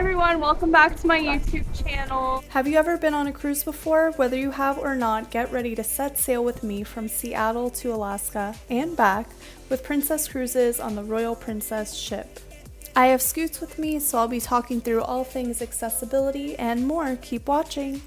everyone, welcome back to my YouTube channel. Have you ever been on a cruise before? Whether you have or not, get ready to set sail with me from Seattle to Alaska and back with Princess Cruises on the Royal Princess ship. I have Scootz with me, so I'll be talking through all things accessibility and more. Keep watching.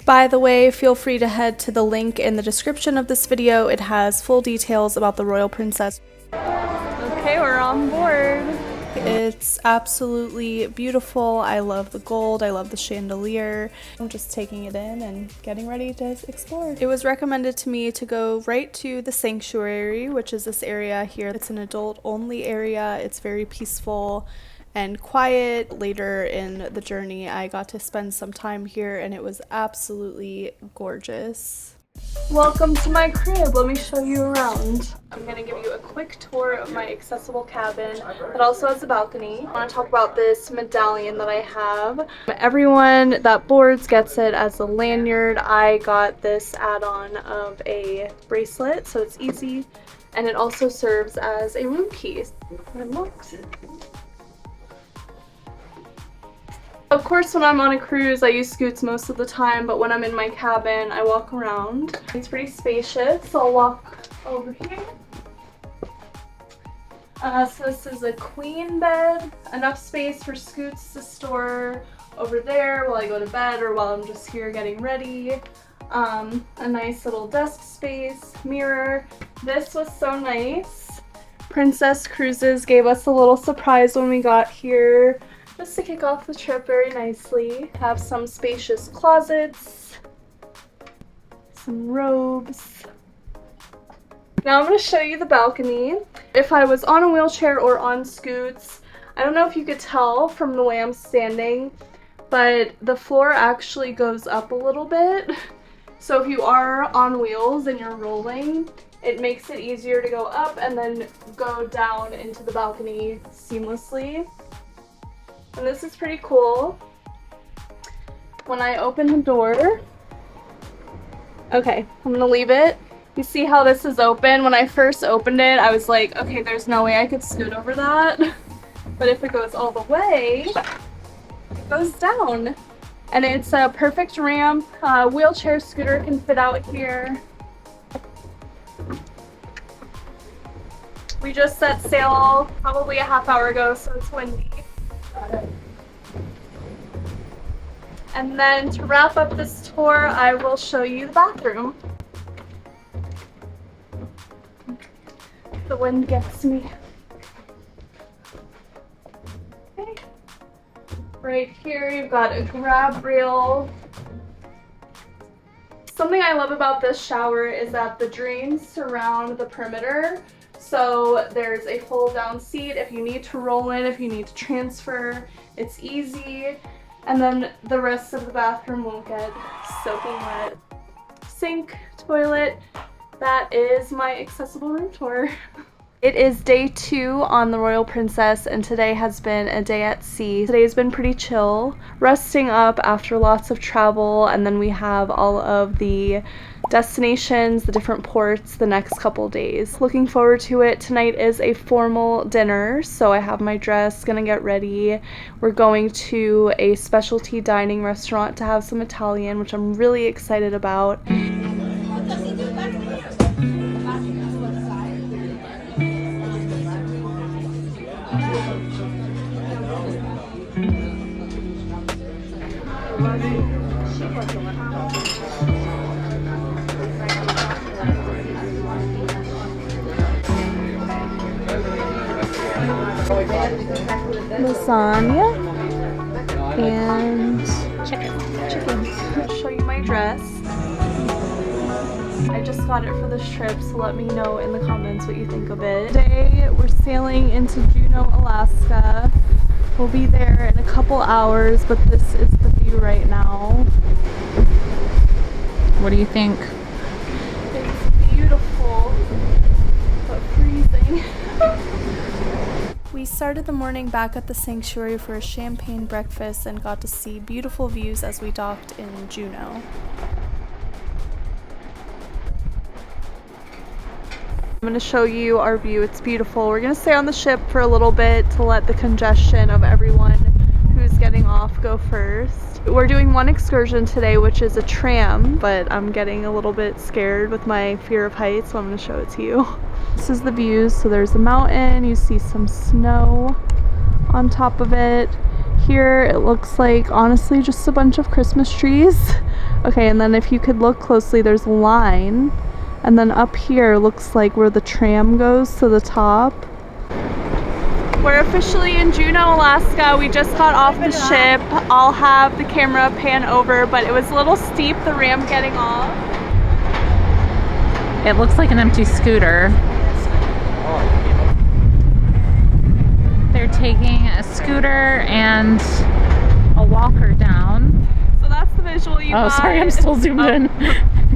By the way, feel free to head to the link in the description of this video. It has full details about the Royal Princess. Okay, we're on board. It's absolutely beautiful. I love the gold. I love the chandelier. I'm just taking it in and getting ready to explore. It was recommended to me to go right to the sanctuary, which is this area here. It's an adult-only area. It's very peaceful and quiet. Later in the journey, I got to spend some time here, and it was absolutely gorgeous. Welcome to my crib. Let me show you around. I'm going to give you a quick tour of my accessible cabin that also has a balcony. I want to talk about this medallion that I have. Everyone that boards gets it as a lanyard. I got this add-on of a bracelet, so it's easy, and it also serves as a room key. And look. Of course, when I'm on a cruise, I use Scootz most of the time, but when I'm in my cabin, I walk around. It's pretty spacious, so I'll walk over here. So this is a queen bed, enough space for Scootz to store over there while I go to bed or while I'm just here getting ready. A nice little desk space, mirror. This was so nice. Princess Cruises gave us a little surprise when we got here, just to kick off the trip very nicely. Have some spacious closets, some robes. Now I'm going to show you the balcony. If I was on a wheelchair or on Scootz, I don't know if you could tell from the way I'm standing, but the floor actually goes up a little bit. So if you are on wheels and you're rolling, it makes it easier to go up and then go down into the balcony seamlessly. And this is pretty cool. When I open the door, okay, I'm gonna leave it. You see how this is open? When I first opened it, I was like, okay, there's no way I could scoot over that. But if it goes all the way, it goes down. And it's a perfect ramp. Wheelchair scooter can fit out here. We just set sail probably a half hour ago, so it's windy. And then to wrap up this tour, I will show you the bathroom. The wind gets me. Okay. Right here you've got a grab rail. Something I love about this shower is that the drains surround the perimeter. So there's a fold down seat if you need to roll in, if you need to transfer, it's easy. And then the rest of the bathroom won't get soaking wet. Sink, toilet, that is my accessible room tour. It is day 2 on the Royal Princess, and today has been a day at sea. Today has been pretty chill, resting up after lots of travel, and then we have all of the destinations, the different ports the next couple days. Looking forward to it. Tonight is a formal dinner, so I have my dress, gonna get ready. We're going to a specialty dining restaurant to have some Italian, which I'm really excited about. Lasagna and chicken. I'll show you my dress. I just got it for this trip, so let me know in the comments what you think of it. Today we're sailing into Juneau, Alaska. We'll be there in a couple hours, but this is the view right now. What do you think? It's beautiful, but freezing. We started the morning back at the sanctuary for a champagne breakfast and got to see beautiful views as we docked in Juneau. I'm going to show you our view. It's beautiful. We're going to stay on the ship for a little bit to let the congestion of everyone who's getting off go first. We're doing one excursion today, which is a tram, but I'm getting a little bit scared with my fear of heights, so I'm going to show it to you. This is the views. So there's a mountain. You see some snow on top of it. Here it looks like, honestly, just a bunch of Christmas trees. Okay, and then if you could look closely, there's a line. And then up here looks like where the tram goes to the top. We're officially in Juneau, Alaska. We just got off the ship. I'll have the camera pan over, but it was a little steep, the ramp getting off. It looks like an empty scooter. They're taking a scooter and a walker down. So that's the visual you got. Oh, sorry, I'm still zoomed in.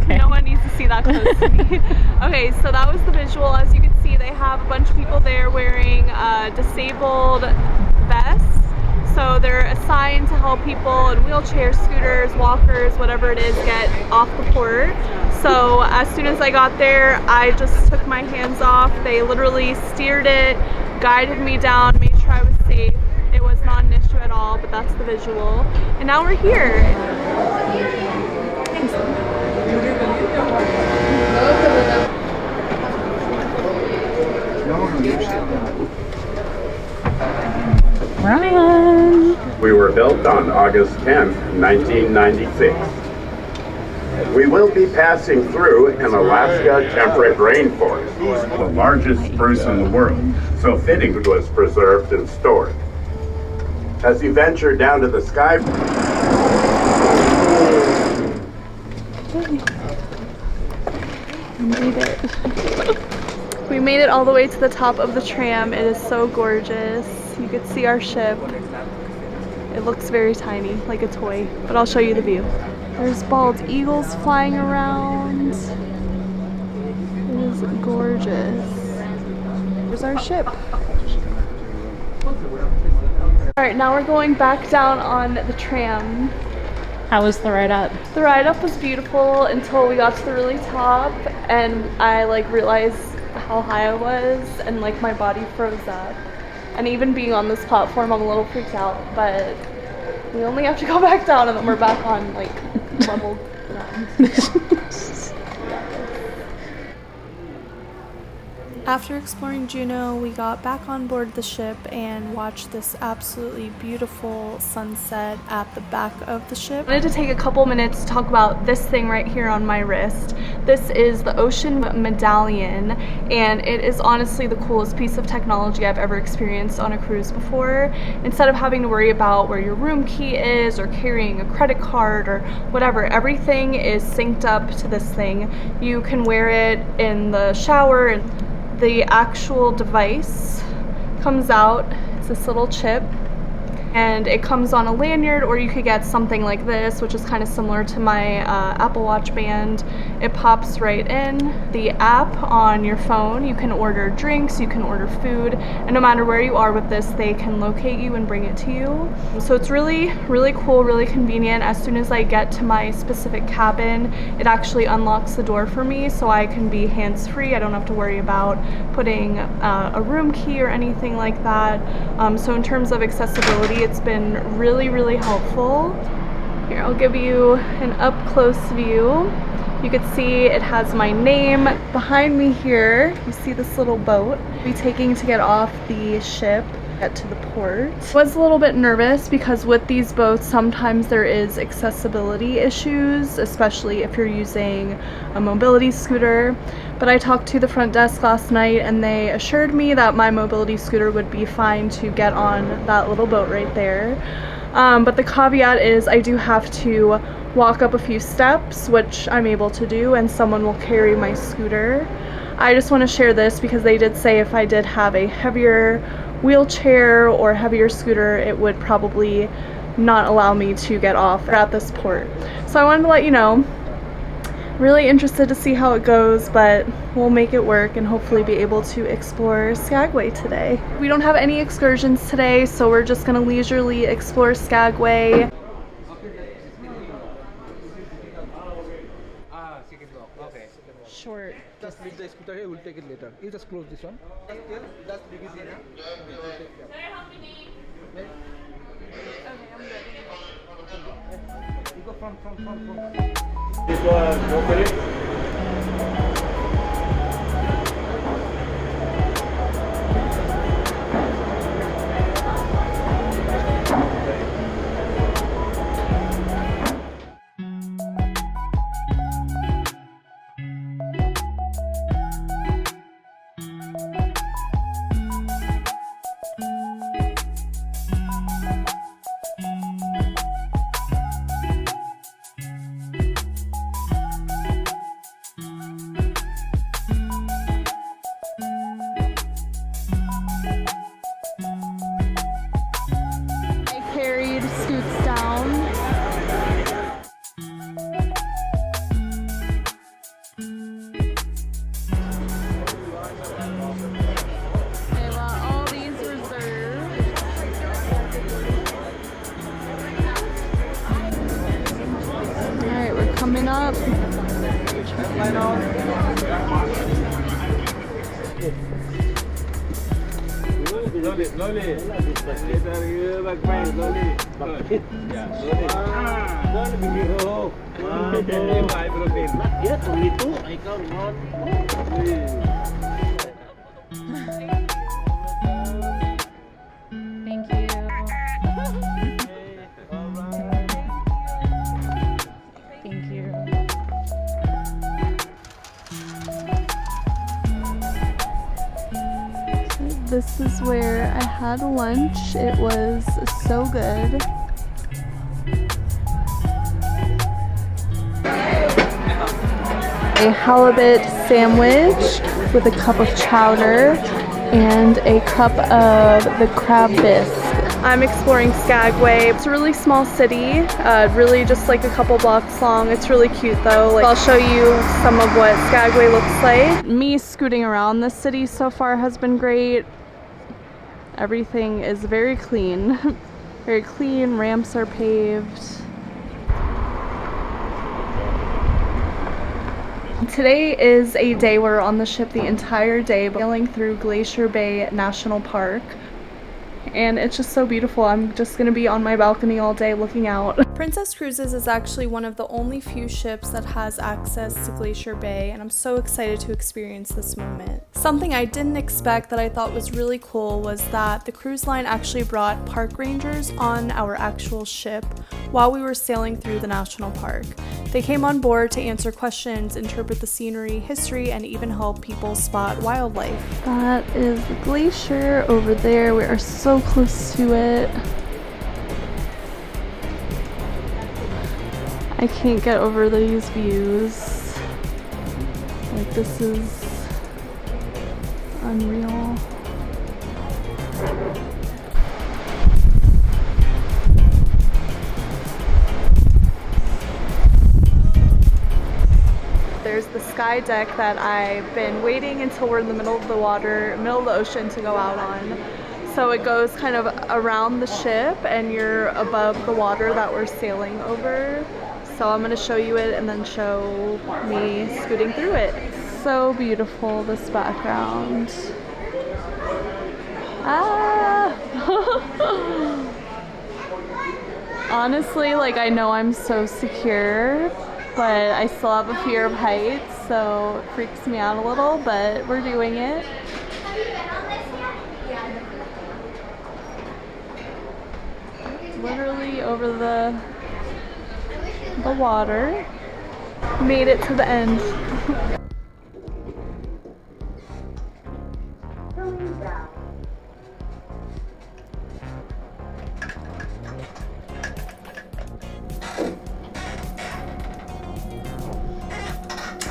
Okay. No one needs to see that close to me. Okay, so that was the visual. As you can see, they have a bunch of people there wearing disabled vests. So they're assigned to help people in wheelchairs, scooters, walkers, whatever it is, get off the port. So as soon as I got there, I just took my hands off. They literally steered it, guided me down, made sure I was safe. It was not an issue at all, but that's the visual. And now we're here. Run! We were built on August 10th, 1996. We will be passing through an Alaska temperate rainforest, the largest spruce in the world, so fitting it was preserved and stored. As you venture down to the sky, We made it all the way to the top of the tram. It is so gorgeous. You could see our ship. It looks very tiny, like a toy, but I'll show you the view. There's bald eagles flying around. It is gorgeous. Here's our ship. Alright, now we're going back down on the tram. How was the ride up? The ride up was beautiful until we got to the really top and I realized how high I was and my body froze up. And even being on this platform, I'm a little freaked out, but we only have to go back down and then we're back on level ground. After exploring Juneau, we got back on board the ship and watched this absolutely beautiful sunset at the back of the ship. I wanted to take a couple minutes to talk about this thing right here on my wrist. This is the OceanMedallion, and it is honestly the coolest piece of technology I've ever experienced on a cruise before. Instead of having to worry about where your room key is or carrying a credit card or whatever, everything is synced up to this thing. You can wear it in the shower, and the actual device comes out. It's this little chip and it comes on a lanyard, or you could get something like this, which is kind of similar to my Apple Watch band. It pops right in. The app on your phone, you can order drinks, you can order food, and no matter where you are with this, they can locate you and bring it to you. So it's really, really cool, really convenient. As soon as I get to my specific cabin, it actually unlocks the door for me so I can be hands-free. I don't have to worry about putting a room key or anything like that. So in terms of accessibility, it's been really, really helpful. Here, I'll give you an up-close view. You can see it has my name. Behind me here, you see this little boat I'll be taking to get off the ship, get to the port. I was a little bit nervous because with these boats, sometimes there is accessibility issues, especially if you're using a mobility scooter. But I talked to the front desk last night and they assured me that my mobility scooter would be fine to get on that little boat right there. But the caveat is I do have to walk up a few steps, which I'm able to do, and someone will carry my scooter. I just want to share this because they did say if I did have a heavier wheelchair or heavier scooter, it would probably not allow me to get off at this port. So I wanted to let you know. Really interested to see how it goes, but we'll make it work and hopefully be able to explore Skagway today. We don't have any excursions today, so we're just gonna leisurely explore Skagway. Short just leave the scooter here, we'll take it later. You just close this one. Just leave it here. Okay, I'm ready. You go from. This one, go for it. Carried Scootz down. Okay, well, all these reserved. Alright, we're coming up. Slowly. Back fine, slowly. Yeah, slowly. Eyebrow pain. Yes, only two. I count 1, 2, 3. Thank you. Thank you. This is where I had lunch. It was so good. A halibut sandwich with a cup of chowder and a cup of the crab bisque. I'm exploring Skagway. It's a really small city, really just like a couple blocks long. It's really cute though. I'll show you some of what Skagway looks like. Me scooting around this city so far has been great. Everything is very clean. Very clean, ramps are paved. Today is a day we're on the ship the entire day, sailing through Glacier Bay National Park. And it's just so beautiful. I'm just gonna be on my balcony all day looking out. Princess Cruises is actually one of the only few ships that has access to Glacier Bay, and I'm so excited to experience this moment. Something I didn't expect that I thought was really cool was that the cruise line actually brought park rangers on our actual ship while we were sailing through the national park. They came on board to answer questions, interpret the scenery, history, and even help people spot wildlife. That is the glacier over there. We are so close to it. I can't get over these views. Like, this is unreal. There's the sky deck that I've been waiting until we're in the middle of the water, middle of the ocean to go out on. So it goes kind of around the ship and you're above the water that we're sailing over. So I'm going to show you it and then show me scooting through it. So beautiful, this background. Ah! Honestly, like, I know I'm so secure, but I still have a fear of heights, so it freaks me out a little, but we're doing it. Literally over the water. Made it to the end.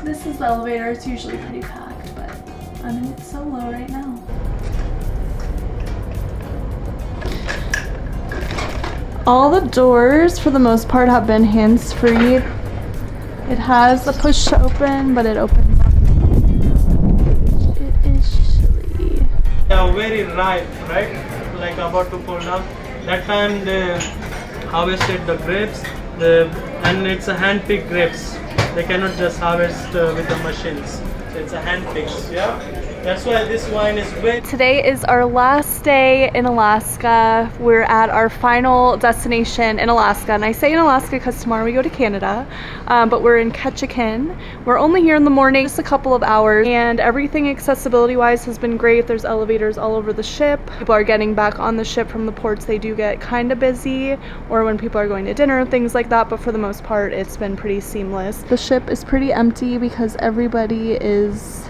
This is the elevator. It's usually pretty packed, but I'm in it solo right now. All the doors, for the most part, have been hands-free. It has a push to open, but it opens up. It is chilly. They are very ripe, right? Like about to fall down. That time they harvested the grapes, and it's a hand-picked grapes. They cannot just harvest with the machines. So it's a hand picked, yeah. That's why this wine is very. Today is our last day in Alaska. We're at our final destination in Alaska, and I say in Alaska because tomorrow we go to Canada, but we're in Ketchikan. We're only here in the morning, just a couple of hours, and everything accessibility wise has been great. There's elevators all over the ship. People are getting back on the ship from the ports. They do get kind of busy, or when people are going to dinner, things like that, but for the most part it's been pretty seamless. The ship is pretty empty because everybody is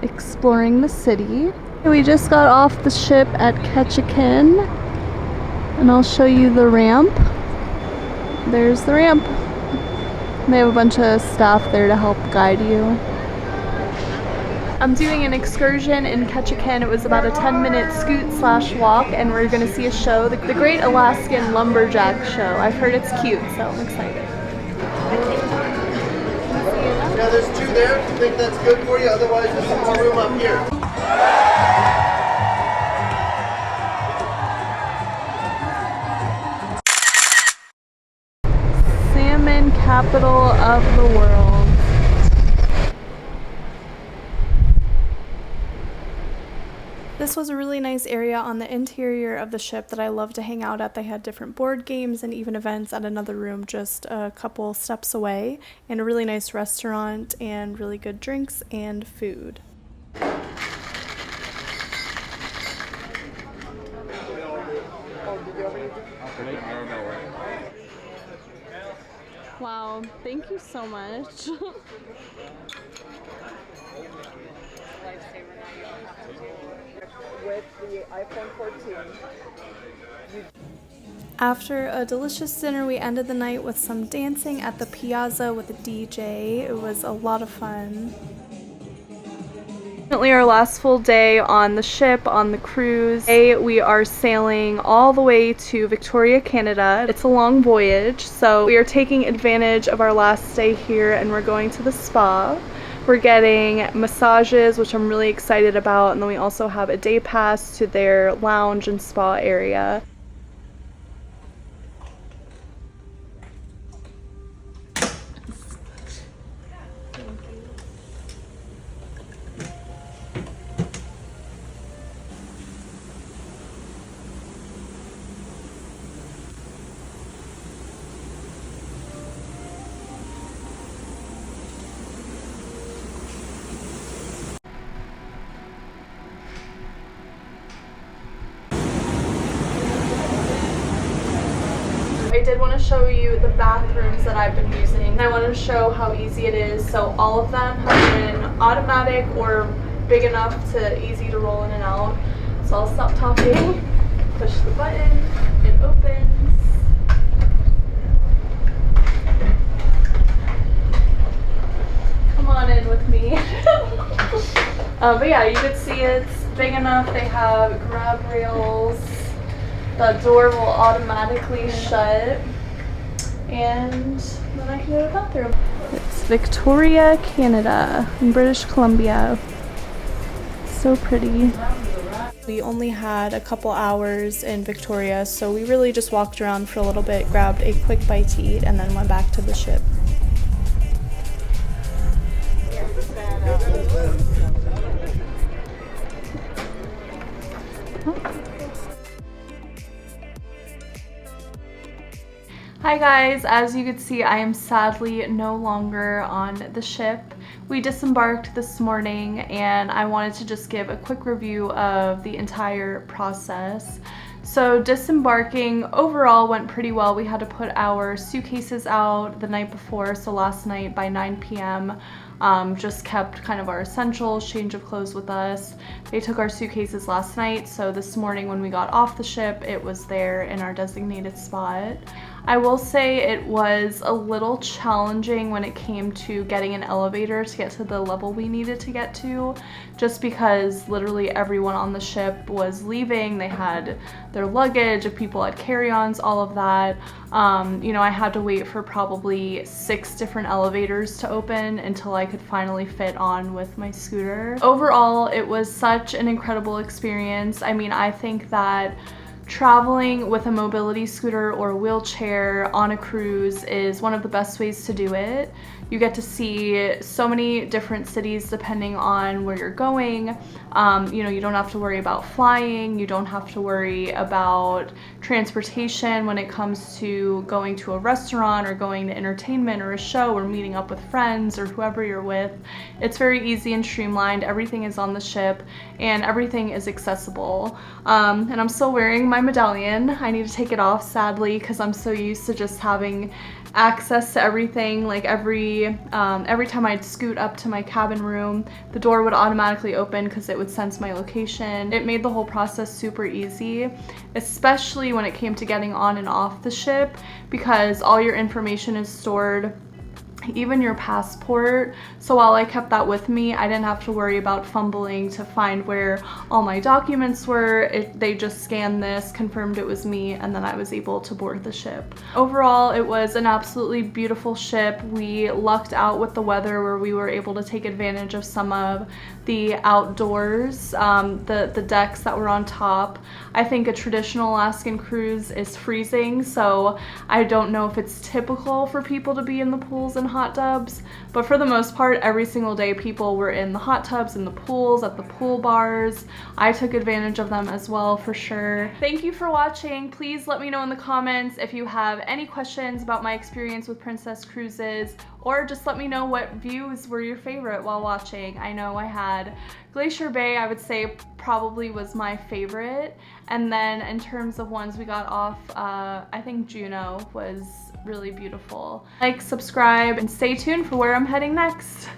exploring the city. We just got off the ship at Ketchikan, and I'll show you the ramp. There's the ramp. They have a bunch of staff there to help guide you. I'm doing an excursion in Ketchikan. It was about a 10-minute scoot/walk, and we're gonna see a show, the Great Alaskan Lumberjack Show. I've heard it's cute, so I'm excited. Now there's two there. Do you think that's good for you? Otherwise, there's some more room up here. Salmon capital of the world. This was a really nice area on the interior of the ship that I love to hang out at. They had different board games and even events at another room just a couple steps away, and a really nice restaurant and really good drinks and food. Wow, thank you so much. With the iPhone 14. After a delicious dinner, we ended the night with some dancing at the piazza with a DJ. It was a lot of fun. Definitely our last full day on the ship, on the cruise. Today we are sailing all the way to Victoria, Canada. It's a long voyage, so we are taking advantage of our last day here, and we're going to the spa. We're getting massages, which I'm really excited about, and then we also have a day pass to their lounge and spa area. I did want to show you the bathrooms that I've been using. I wanted to show how easy it is. So all of them have been automatic or big enough to easy to roll in and out. So I'll stop talking, push the button, it opens. Come on in with me. But yeah, you can see it's big enough. They have grab rails. The door will automatically shut, and then I can go to the bathroom. It's Victoria, Canada, in British Columbia. So pretty. We only had a couple hours in Victoria, so we really just walked around for a little bit, grabbed a quick bite to eat, and then went back to the ship. Hi guys, as you can see, I am sadly no longer on the ship. We disembarked this morning, and I wanted to just give a quick review of the entire process. So disembarking overall went pretty well. We had to put our suitcases out the night before, so last night by 9 p.m. Just kept kind of our essentials, change of clothes with us. They took our suitcases last night, so this morning when we got off the ship, it was there in our designated spot. I will say it was a little challenging when it came to getting an elevator to get to the level we needed to get to, just because literally everyone on the ship was leaving. They had their luggage, if people had carry-ons, all of that. You know, I had to wait for probably 6 different elevators to open until I could finally fit on with my scooter. Overall, it was such an incredible experience. I mean, I think that traveling with a mobility scooter or a wheelchair on a cruise is one of the best ways to do it. You get to see so many different cities depending on where you're going. You know, you don't have to worry about flying, you don't have to worry about transportation when it comes to going to a restaurant or going to entertainment or a show or meeting up with friends or whoever you're with. It's very easy and streamlined. Everything is on the ship and everything is accessible. And I'm still wearing my medallion. I need to take it off, sadly, because I'm so used to just having access to everything. Like every time I'd scoot up to my cabin room, the door would automatically open because it would sense my location. It made the whole process super easy, especially when it came to getting on and off the ship, because all your information is stored, even your passport. So while I kept that with me, I didn't have to worry about fumbling to find where all my documents were. They just scanned this, confirmed it was me, and then I was able to board the ship. Overall, it was an absolutely beautiful ship. We lucked out with the weather where we were able to take advantage of some of the outdoors, the decks that were on top. I think a traditional Alaskan cruise is freezing, so I don't know if it's typical for people to be in the pools and hot tubs, but for the most part, every single day people were in the hot tubs, in the pools, at the pool bars. I took advantage of them as well, for sure. Thank you for watching. Please let me know in the comments if you have any questions about my experience with Princess Cruises, or just let me know what views were your favorite while watching. I know I had Glacier Bay, I would say probably was my favorite, and then in terms of ones we got off, I think Juneau was really beautiful. Like, subscribe, and stay tuned for where I'm heading next.